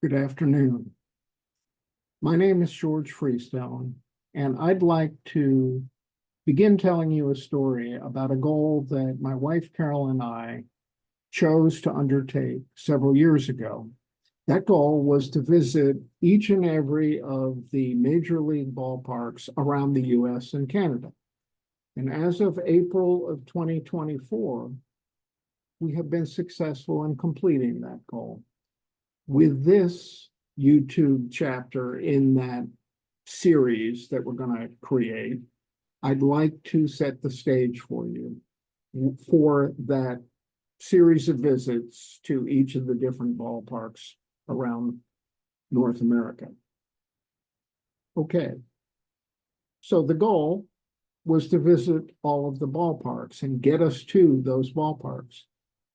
Good afternoon. My name is George Freestone, and I'd like to begin telling you a story about a goal that my wife Carol and I chose to undertake several years ago. That goal was to visit each and every of the major league ballparks around the US and Canada. And as of April of 2024, we have been successful in completing that goal. With this YouTube chapter in that series that we're going to create, I'd like to set the stage for you for that series of visits to each of the different ballparks around North America. Okay, so the goal was to visit all of the ballparks and get us to those ballparks.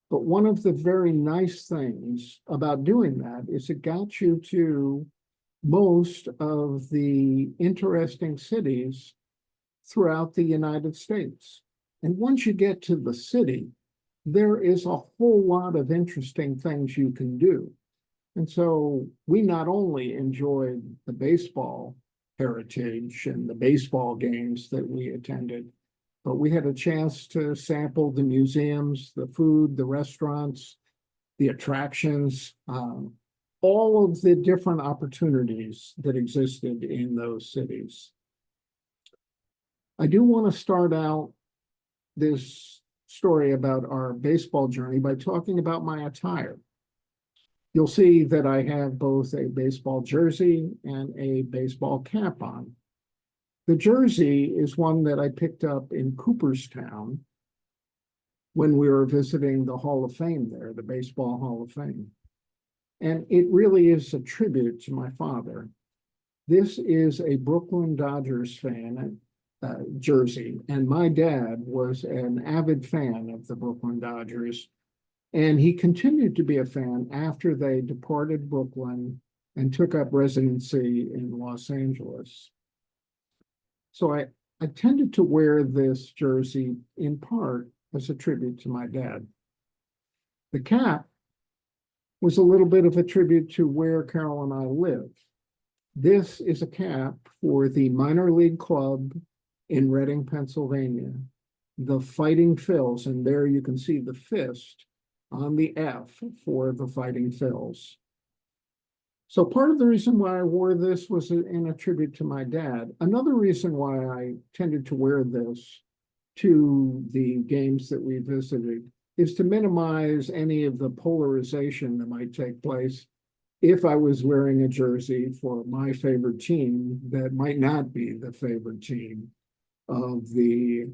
But one of the very nice things about doing that is it got you to most of the interesting cities throughout the United States. And once you get to the city, there is a whole lot of interesting things you can do. And so we not only enjoyed the baseball heritage and the baseball games that we attended, but we had a chance to sample the museums, the food, the restaurants, the attractions, all of the different opportunities that existed in those cities. I do want to start out this story about our baseball journey by talking about my attire. You'll see that I have both a baseball jersey and a baseball cap on. The jersey is one that I picked up in Cooperstown when we were visiting the Hall of Fame there, the Baseball Hall of Fame. And it really is a tribute to my father. This is a Brooklyn Dodgers fan jersey, and my dad was an avid fan of the Brooklyn Dodgers, and he continued to be a fan after they departed Brooklyn and took up residency in Los Angeles. So I tended to wear this jersey in part as a tribute to my dad. The cap was a little bit of a tribute to where Carol and I live. This is a cap for the minor league club in Reading, Pennsylvania, the Fighting Phils, and there you can see the fist on the F for the Fighting Phils. So part of the reason why I wore this was in a tribute to my dad. Another reason why I tended to wear this to the games that we visited is to minimize any of the polarization that might take place if I was wearing a jersey for my favorite team that might not be the favorite team of the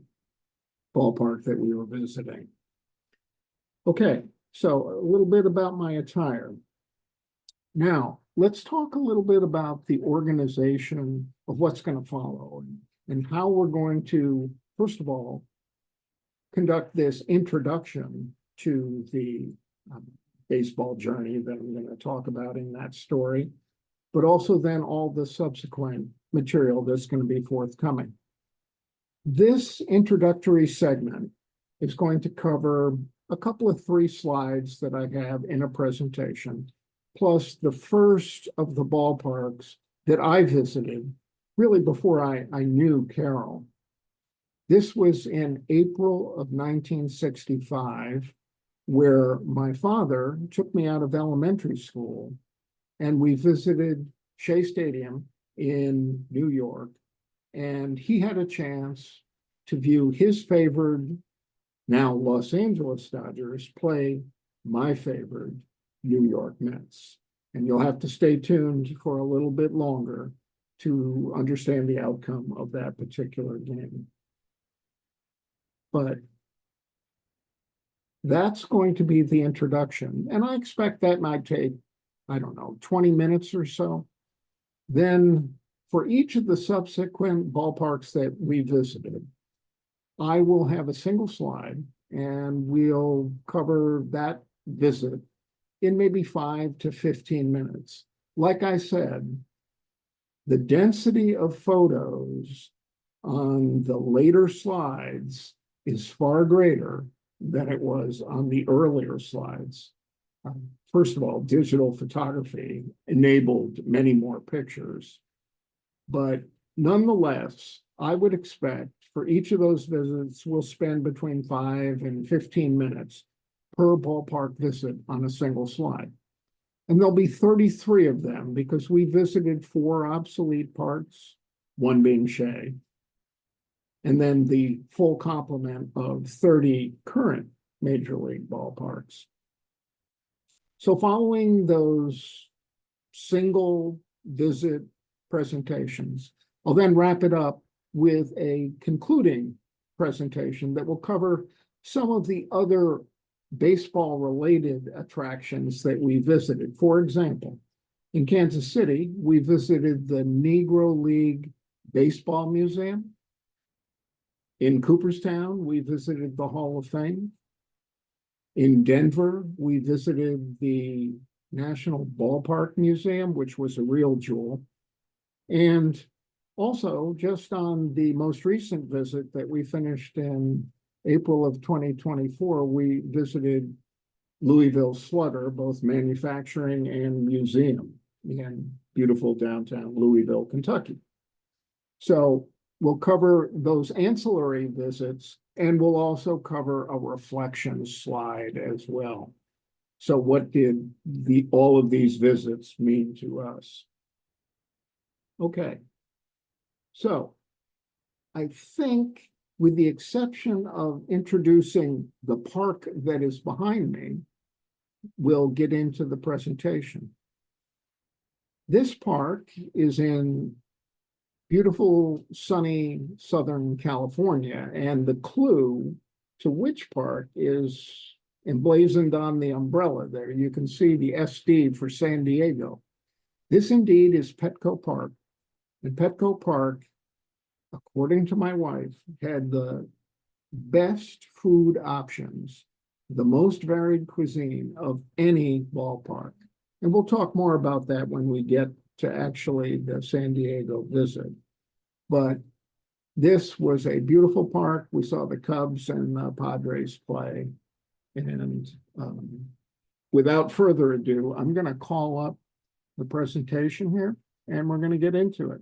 ballpark that we were visiting. Okay, so a little bit about my attire. Now, let's talk a little bit about the organization of what's going to follow and how we're going to, first of all, conduct this introduction to the baseball journey that I'm going to talk about in that story, but also then all the subsequent material that's going to be forthcoming. This introductory segment is going to cover a couple of 3 slides that I have in a presentation, plus the first of the ballparks that I visited really before I knew Carol. This was in April of 1965, where my father took me out of elementary school and we visited Shea Stadium in New York, and he had a chance to view his favored, now Los Angeles Dodgers, play my favored New York Mets. And you'll have to stay tuned for a little bit longer to understand the outcome of that particular game. But that's going to be the introduction. And I expect that might take, I don't know, 20 minutes or so. Then for each of the subsequent ballparks that we visited, I will have a single slide and we'll cover that visit in maybe 5 to 15 minutes. Like I said, the density of photos on the later slides is far greater than it was on the earlier slides. First of all, digital photography enabled many more pictures, but nonetheless, I would expect for each of those visits, we'll spend between 5 and 15 minutes per ballpark visit on a single slide. And there'll be 33 of them because we visited 4 obsolete parks, one being Shea, and then the full complement of 30 current major league ballparks. So following those single visit presentations, I'll then wrap it up with a concluding presentation that will cover some of the other baseball related attractions that we visited. For example, in Kansas City, we visited the Negro League Baseball Museum. In Cooperstown, we visited the Hall of Fame. In Denver, we visited the National Ballpark Museum, which was a real jewel. And also, just on the most recent visit that we finished in April of 2024, we visited Louisville Slugger, both manufacturing and museum in beautiful downtown Louisville, Kentucky. So we'll cover those ancillary visits, and we'll also cover a reflection slide as well. So what did all of these visits mean to us? Okay, so I think with the exception of introducing the park that is behind me, we'll get into the presentation. This park is in beautiful, sunny Southern California, and the clue to which park is emblazoned on the umbrella there. You can see the SD for San Diego. This indeed is Petco Park, and Petco Park, according to my wife, had the best food options, the most varied cuisine of any ballpark. And we'll talk more about that when we get to actually the San Diego visit. But this was a beautiful park. We saw the Cubs and the Padres play. And without further ado, I'm going to call up the presentation here, and we're going to get into it.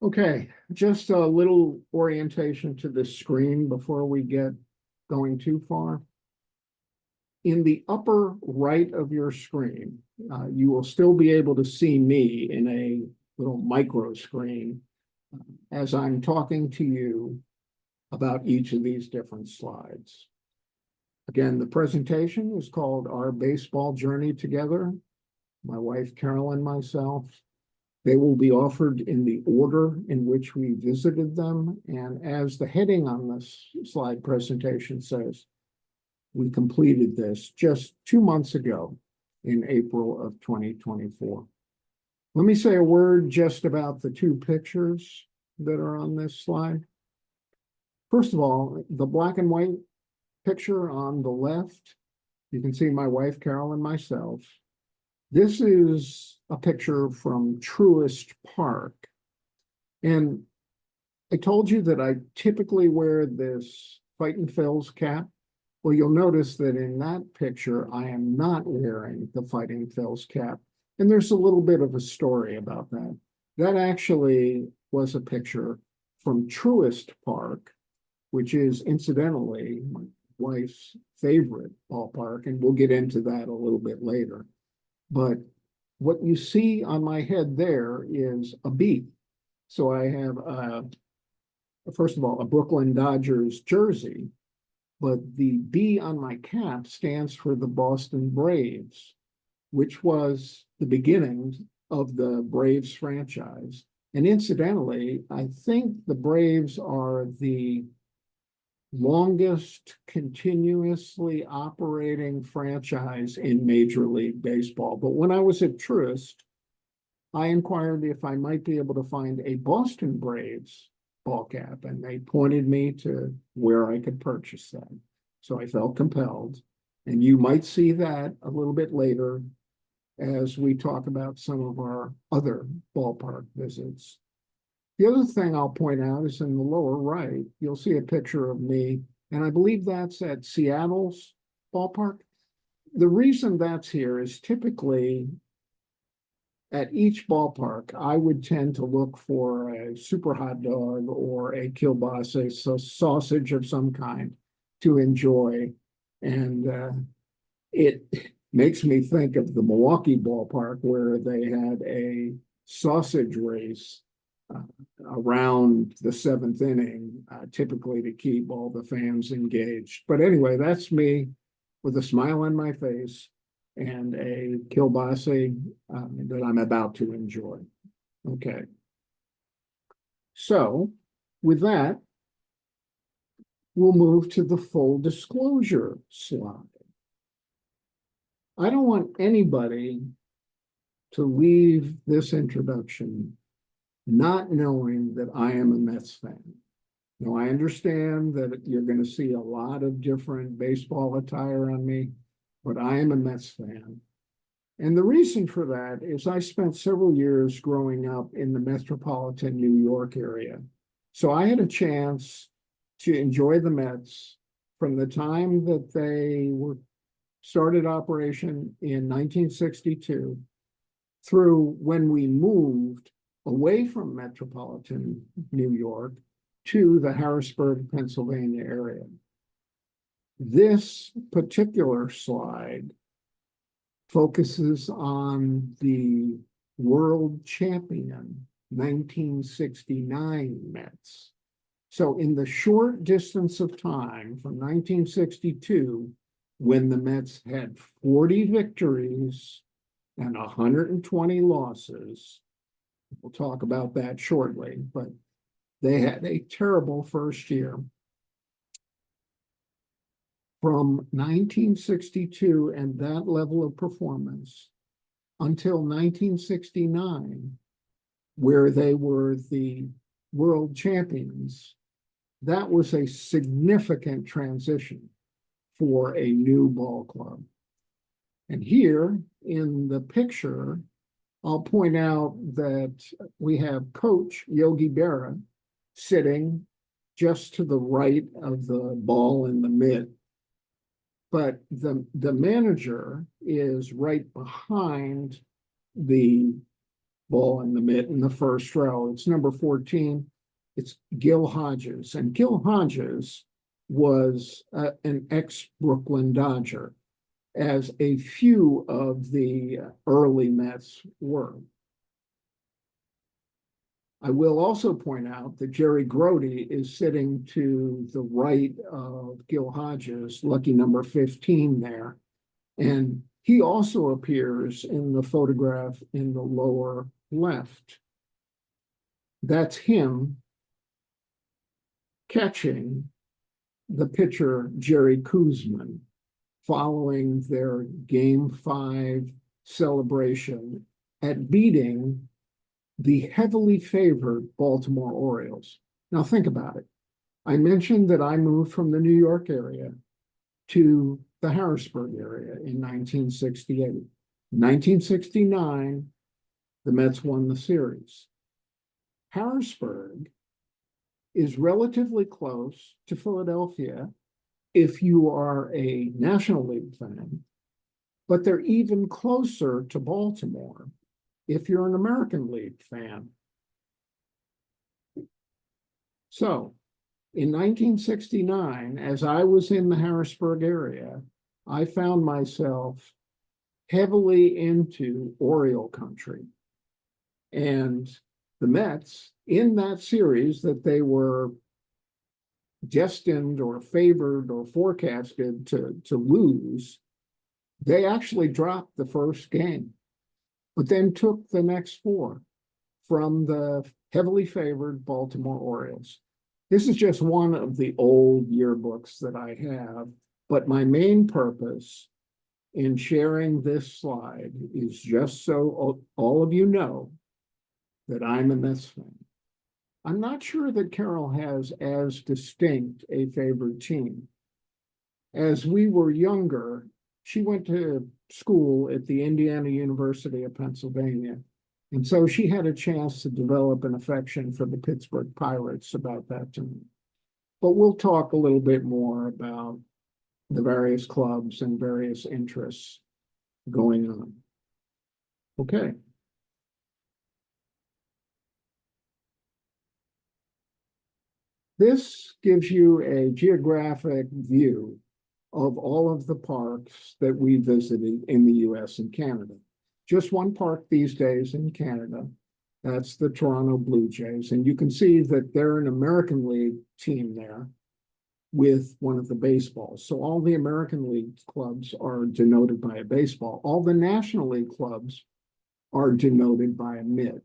Okay, just a little orientation to the screen before we get going too far. In the upper right of your screen, you will still be able to see me in a little micro screen as I'm talking to you about each of these different slides. Again, the presentation is called Our Baseball Journey Together. My wife, Carol, and myself. They will be offered in the order in which we visited them. And as the heading on this slide presentation says, we completed this just 2 months ago in April of 2024. Let me say a word just about the 2 pictures that are on this slide. First of all, the black and white picture on the left, you can see my wife, Carol, and myself. This is a picture from Truist Park. And I told you that I typically wear this Fight and Phil's cap. Well, you'll notice that in that picture, I am not wearing the Fighting Phil's cap. And there's a little bit of a story about that. That actually was a picture from Truist Park, which is incidentally my wife's favorite ballpark. And we'll get into that a little bit later. But what you see on my head there is a B. So I have, first of all, a Brooklyn Dodgers jersey, but the B on my cap stands for the Boston Braves, which was the beginning of the Braves franchise. And incidentally, I think the Braves are the longest continuously operating franchise in Major League Baseball. But when I was at Truist, I inquired if I might be able to find a Boston Braves ball cap, and they pointed me to where I could purchase that. So I felt compelled, and you might see that a little bit later as we talk about some of our other ballpark visits. The other thing I'll point out is in the lower right, you'll see a picture of me, and I believe that's at Seattle's ballpark. The reason that's here is typically at each ballpark, I would tend to look for a super hot dog or a kielbasa, so sausage of some kind to enjoy. And it makes me think of the Milwaukee ballpark where they had a sausage race uh, around the seventh inning, typically to keep all the fans engaged. But anyway, that's me with a smile on my face and a kielbasa that I'm about to enjoy. Okay. So with that, we'll move to the full disclosure slide. I don't want anybody to leave this introduction not knowing that I am a Mets fan. Now, I understand that you're going to see a lot of different baseball attire on me, but I am a Mets fan. And the reason for that is I spent several years growing up in the metropolitan New York area. So I had a chance to enjoy the Mets from the time that they were started operation in 1962 through when we moved away from metropolitan New York to the Harrisburg, Pennsylvania area. This particular slide focuses on the world champion 1969 Mets. So in the short distance of time from 1962, when the Mets had 40 victories and 120 losses, we'll talk about that shortly, but they had a terrible first year. From 1962 and that level of performance until 1969, where they were the world champions, that was a significant transition for a new ball club. And here in the picture, I'll point out that we have Coach Yogi Berra sitting just to the right of the ball in the mitt. But the manager is right behind the ball in the mitt in the first row. It's number 14. It's Gil Hodges. And Gil Hodges was an ex-Brooklyn Dodger, as a few of the early Mets were. I will also point out that Jerry Grody is sitting to the right of Gil Hodges, lucky number 15 there. And he also appears in the photograph in the lower left. That's him catching the pitcher, Jerry Koosman, following their Game 5 celebration at beating the heavily favored Baltimore Orioles. Now think about it. I mentioned that I moved from the New York area to the Harrisburg area in 1968. In 1969, the Mets won the series. Harrisburg is relatively close to Philadelphia if you are a National League fan, but they're even closer to Baltimore if you're an American League fan. So in 1969, as I was in the Harrisburg area, I found myself heavily into Oriole country. And the Mets, in that series that they were destined or favored or forecasted to lose, they actually dropped the first game, but then took the next four from the heavily favored Baltimore Orioles. This is just one of the old yearbooks that I have, but my main purpose in sharing this slide is just so all of you know that I'm a Mets fan. I'm not sure that Carol has as distinct a favorite team. As we were younger, she went to school at the Indiana University of Pennsylvania. And so she had a chance to develop an affection for the Pittsburgh Pirates about that time. But we'll talk a little bit more about the various clubs and various interests going on. Okay. This gives you a geographic view of all of the parks that we visited in the US and Canada. Just one park these days in Canada. That's the Toronto Blue Jays. And you can see that they're an American League team there with one of the baseballs. So all the American League clubs are denoted by a baseball. All the National League clubs are denoted by a mid.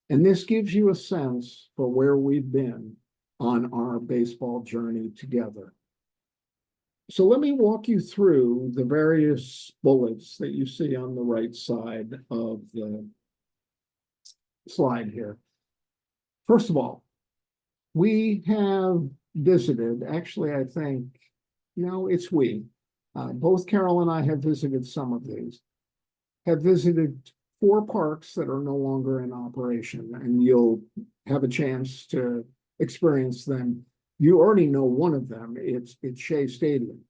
And this gives you a sense for where we've been on our baseball journey together. So let me walk you through the various bullets that you see on the right side of the slide here. First of all, we have visited, actually, I think, it's we. Both Carol and I have visited some of these, have visited 4 parks that are no longer in operation, and you'll have a chance to experience them. You already know one of them. It's Shea Stadium.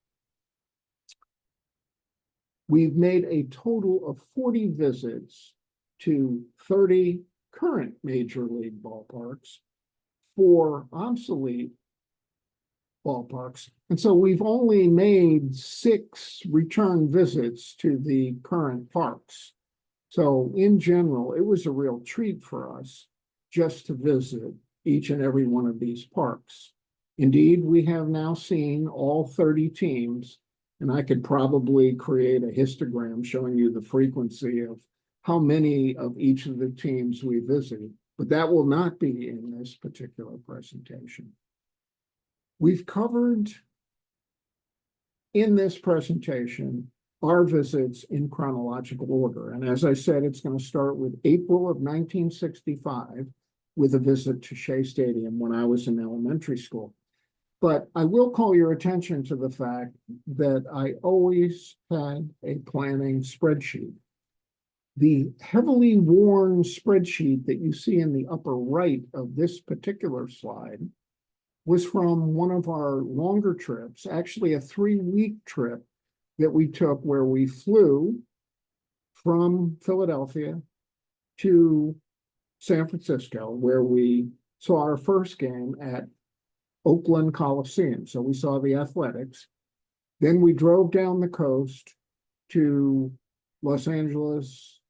We've made a total of 40 visits to 30 current major league ballparks, 4 obsolete ballparks. And so we've only made 6 return visits to the current parks. So in general, it was a real treat for us just to visit each and every one of these parks. Indeed, we have now seen all 30 teams, and I could probably create a histogram showing you the frequency of how many of each of the teams we visited, but that will not be in this particular presentation. We've covered in this presentation our visits in chronological order. And as I said, it's going to start with April of 1965 with a visit to Shea Stadium when I was in elementary school. But I will call your attention to the fact that I always had a planning spreadsheet. The heavily worn spreadsheet that you see in the upper right of this particular slide was from one of our longer trips, actually a 3-week trip that we took where we flew from Philadelphia to San Francisco, where we saw our first game at Oakland Coliseum. So we saw the Athletics. Then we drove down the coast to Los Angeles,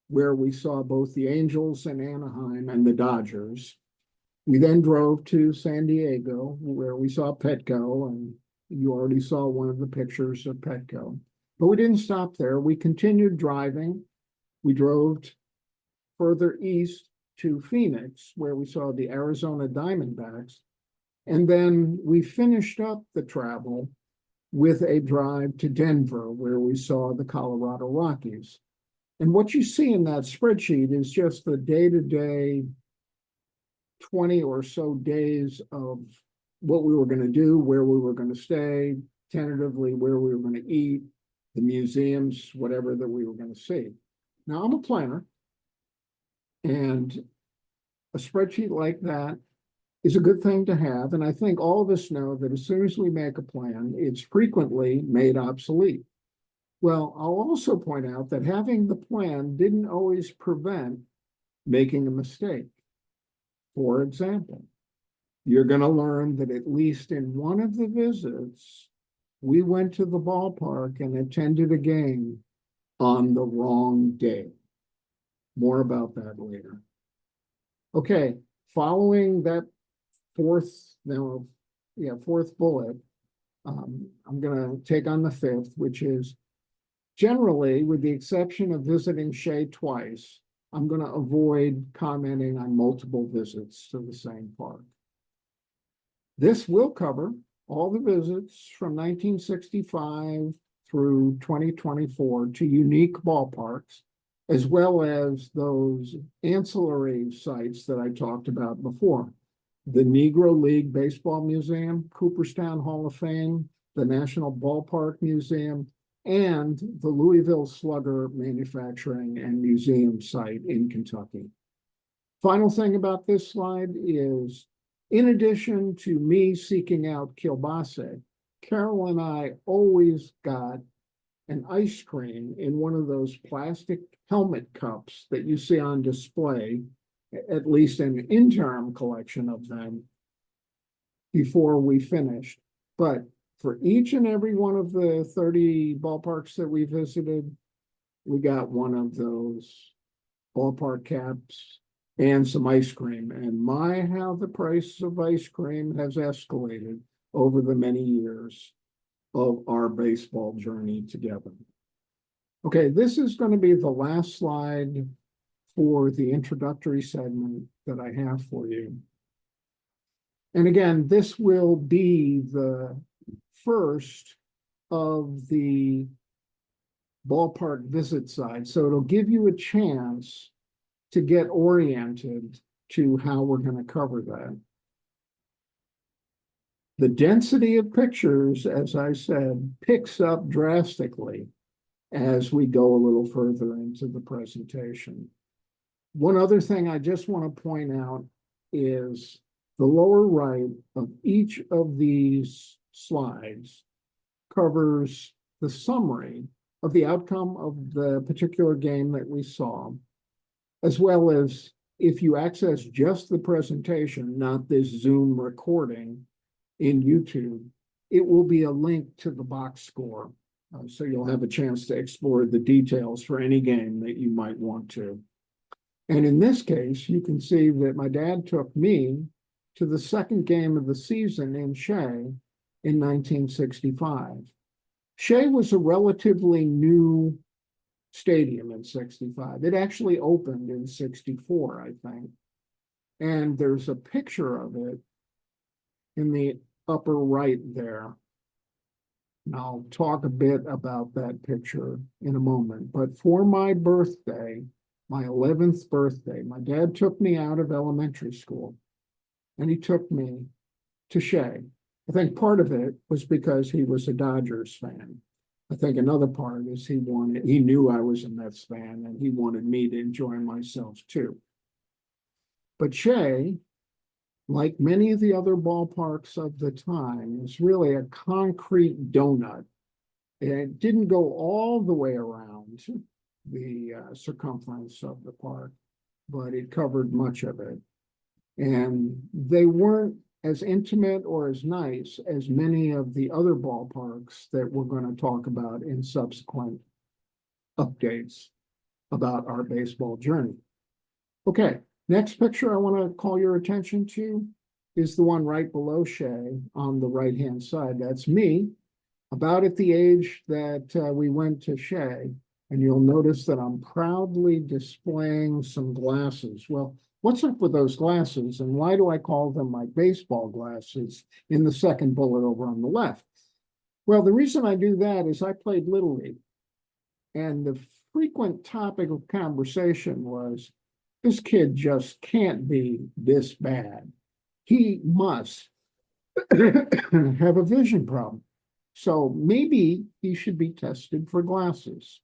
where we saw both the Angels and Anaheim and the Dodgers. We then drove to San Diego, where we saw Petco, and you already saw one of the pictures of Petco. But we didn't stop there. We continued driving. We drove further east to Phoenix, where we saw the Arizona Diamondbacks. And then we finished up the travel with a drive to Denver, where we saw the Colorado Rockies. And what you see in that spreadsheet is just the day-to-day 20 or so days of what we were going to do, where we were going to stay, tentatively where we were going to eat, the museums, whatever that we were going to see. Now, I'm a planner, and a spreadsheet like that is a good thing to have. And I think all of us know that as soon as we make a plan, it's frequently made obsolete. Well, I'll also point out that having the plan didn't always prevent making a mistake. For example, you're going to learn that at least in one of the visits, we went to the ballpark and attended a game on the wrong day. More about that later. Okay, following that fourth bullet, I'm going to take on the 5th, which is generally, with the exception of visiting Shea twice, I'm going to avoid commenting on multiple visits to the same park. This will cover all the visits from 1965 through 2024 to unique ballparks, as well as those ancillary sites that I talked about before. The Negro League Baseball Museum, Cooperstown Hall of Fame, the National Ballpark Museum, and the Louisville Slugger Manufacturing and Museum site in Kentucky. Final thing about this slide is, in addition to me seeking out kielbasa, Carol and I always got an ice cream in one of those plastic helmet cups that you see on display, at least an interim collection of them, before we finished. But for each and every one of the 30 ballparks that we visited, we got one of those ballpark caps and some ice cream. And my, how the price of ice cream has escalated over the many years of our baseball journey together. Okay, this is going to be the last slide for the introductory segment that I have for you. And again, this will be the first of the ballpark visit side. So it'll give you a chance to get oriented to how we're going to cover that. The density of pictures, as I said, picks up drastically as we go a little further into the presentation. One other thing I just want to point out is the lower right of each of these slides covers the summary of the outcome of the particular game that we saw, as well as, if you access just the presentation, not this Zoom recording in YouTube, it will be a link to the box score. So you'll have a chance to explore the details for any game that you might want to. And in this case, you can see that my dad took me to the second game of the season in Shea in 1965. Shea was a relatively new stadium in 65. It actually opened in 64, I think. And there's a picture of it in the upper right there. And I'll talk a bit about that picture in a moment. But for my birthday, my 11th birthday, my dad took me out of elementary school and he took me to Shea. I think part of it was because he was a Dodgers fan. I think another part is he knew I was a Mets fan and he wanted me to enjoy myself too. But Shea, like many of the other ballparks of the time, is really a concrete donut. It didn't go all the way around the circumference of the park, but it covered much of it. And they weren't as intimate or as nice as many of the other ballparks that we're going to talk about in subsequent updates about our baseball journey. Okay, next picture I want to call your attention to is the one right below Shea on the right-hand side. That's me, about at the age that we went to Shea. And you'll notice that I'm proudly displaying some glasses. Well, what's up with those glasses, and why do I call them my baseball glasses in the second bullet over on the left? Well, the reason I do that is I played Little League, and the frequent topic of conversation was, this kid just can't be this bad. He must have a vision problem. So maybe he should be tested for glasses.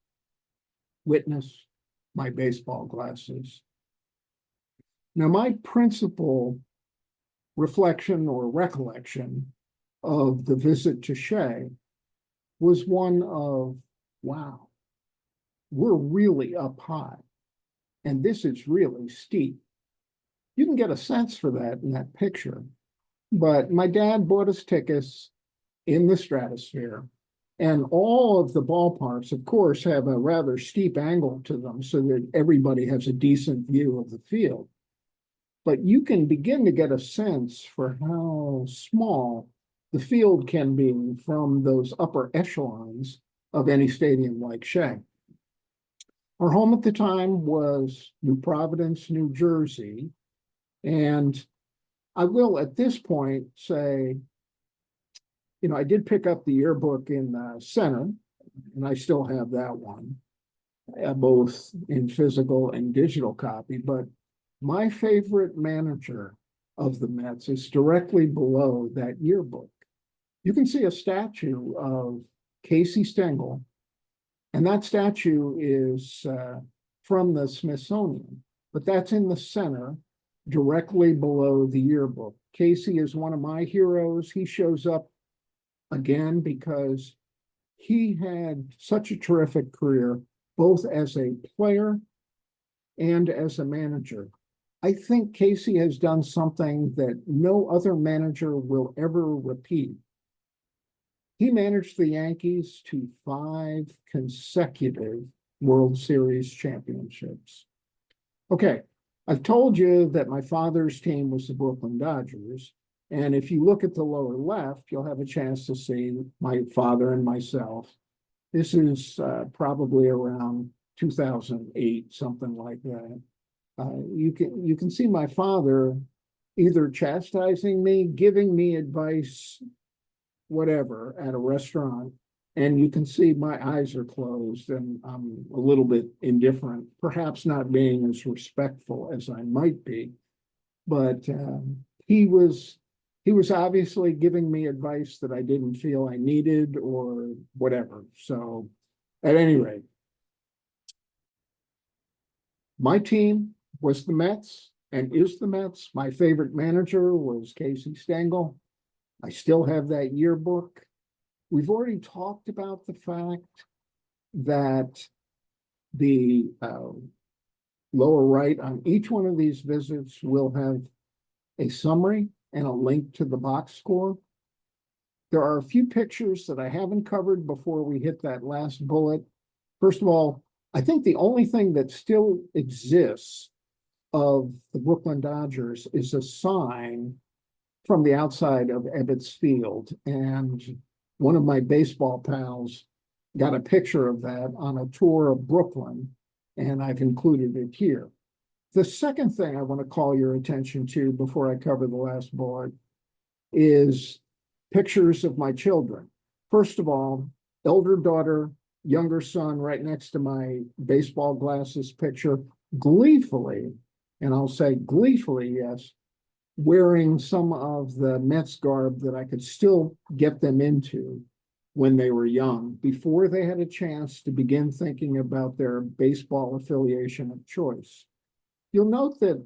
Witness my baseball glasses. Now, my principal reflection or recollection of the visit to Shea was one of, wow, we're really up high, and this is really steep. You can get a sense for that in that picture, but my dad bought us tickets in the stratosphere, and all of the ballparks, of course, have a rather steep angle to them so that everybody has a decent view of the field. But you can begin to get a sense for how small the field can be from those upper echelons of any stadium like Shea. Our home at the time was New Providence, New Jersey. And I will, at this point, say, you know, I did pick up the yearbook in the center, and I still have that one, both in physical and digital copy. But my favorite manager of the Mets is directly below that yearbook. You can see a statue of Casey Stengel And that statue is from the Smithsonian, but that's in the center, directly below the yearbook. Casey is one of my heroes. He shows up again because he had such a terrific career, both as a player and as a manager. I think Casey has done something that no other manager will ever repeat. He managed the Yankees to 5 consecutive World Series championships. Okay, I've told you that my father's team was the Brooklyn Dodgers. And if you look at the lower left, you'll have a chance to see my father and myself. This is probably around 2008, something like that. You can see my father either chastising me, giving me advice, whatever, at a restaurant, and you can see my eyes are closed and I'm a little bit indifferent, perhaps not being as respectful as I might be, but he was obviously giving me advice that I didn't feel I needed or whatever. So at any rate, my team was the Mets and is the Mets. My favorite manager was Casey Stengel. I still have that yearbook. We've already talked about the fact that the lower right on each one of these visits will have a summary and a link to the box score. There are a few pictures that I haven't covered before we hit that last bullet. First of all, I think the only thing that still exists of the Brooklyn Dodgers is a sign from the outside of Ebbets Field. And one of my baseball pals got a picture of that on a tour of Brooklyn, and I've included it here. The second thing I want to call your attention to before I cover the last bullet is pictures of my children. First of all, elder daughter, younger son, right next to my baseball glasses picture, gleefully, and I'll say gleefully, yes, wearing some of the Mets garb that I could still get them into when they were young, before they had a chance to begin thinking about their baseball affiliation of choice. You'll note that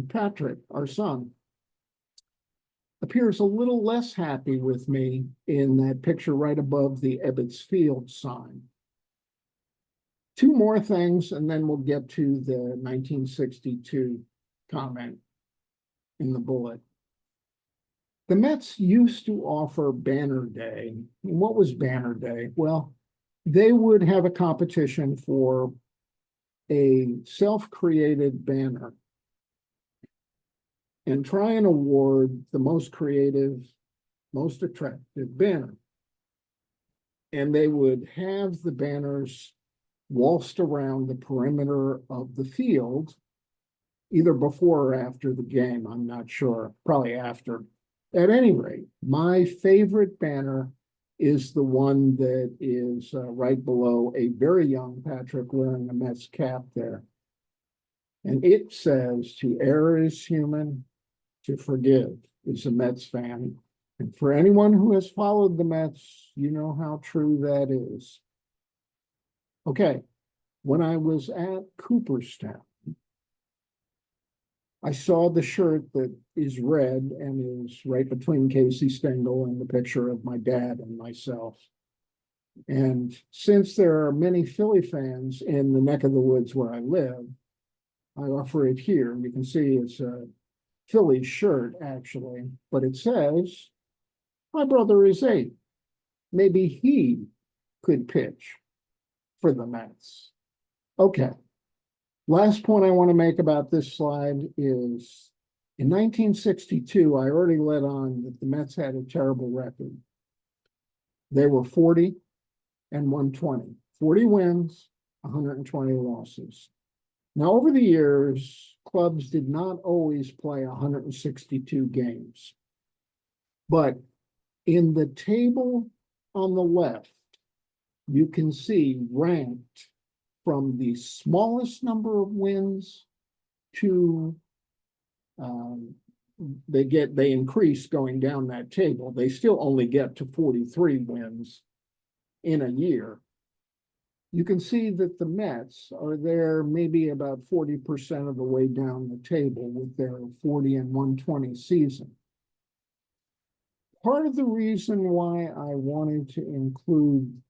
Patrick, our son, appears a little less happy with me in that picture right above the Ebbets Field sign. 2 more things, and then we'll get to the 1962 comment in the bullet. The Mets used to offer Banner Day. And what was Banner Day? Well, they would have a competition for a self-created banner and try and award the most creative, most attractive banner. And they would have the banners waltzed around the perimeter of the field, either before or after the game, I'm not sure, probably after. At any rate, my favorite banner is the one that is right below a very young Patrick wearing a Mets cap there. And it says, "To err is human, to forgive is a Mets fan." And for anyone who has followed the Mets, you know how true that is. Okay, when I was at Cooperstown, I saw the shirt that is red and is right between Casey Stengel and the picture of my dad and myself. And since there are many Philly fans in the neck of the woods where I live, I offer it here. You can see it's a Philly shirt, actually, but it says, "My brother is 8. Maybe he could pitch for the Mets." Okay. Last point I want to make about this slide is in 1962, I already let on that the Mets had a terrible record. They were 40 and 120, 40 wins, 120 losses. Now, over the years, clubs did not always play 162 games. But in the table on the left, you can see ranked from the smallest number of wins to they increase going down that table. They still only get to 43 wins in a year. you can see that the Mets are there maybe about 40% of the way down the table with their 40 and 120 season. Part of the reason why I wanted to include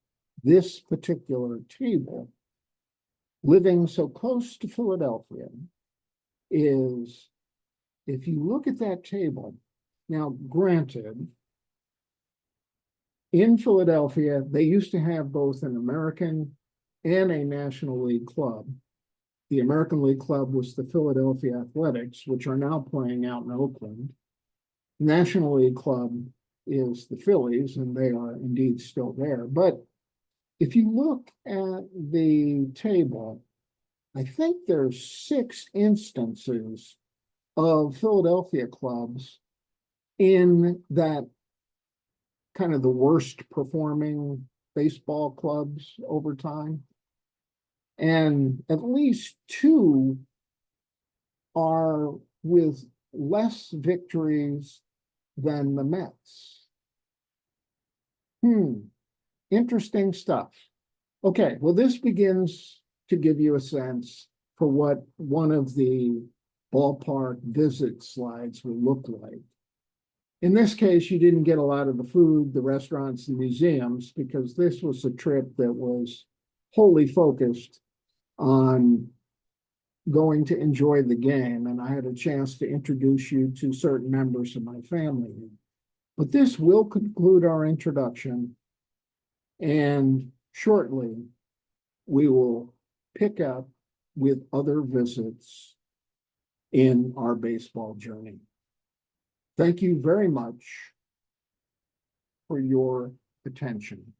this particular table, living so close to Philadelphia, is if you look at that table, now granted, in Philadelphia, they used to have both an American and a National League club. The American League club was the Philadelphia Athletics, which are now playing out in Oakland. National League club is the Phillies, and they are indeed still there. But if you look at the table, I think there's 6 instances of Philadelphia clubs in that kind of the worst performing baseball clubs over time. And at least 2 are with less victories than the Mets. Interesting stuff. Okay, well, this begins to give you a sense for what one of the ballpark visit slides will look like. In this case, you didn't get a lot of the food, the restaurants, the museums, because this was a trip that was wholly focused on going to enjoy the game, and I had a chance to introduce you to certain members of my family. But this will conclude our introduction, and shortly we will pick up with other visits in our baseball journey. Thank you very much for your attention.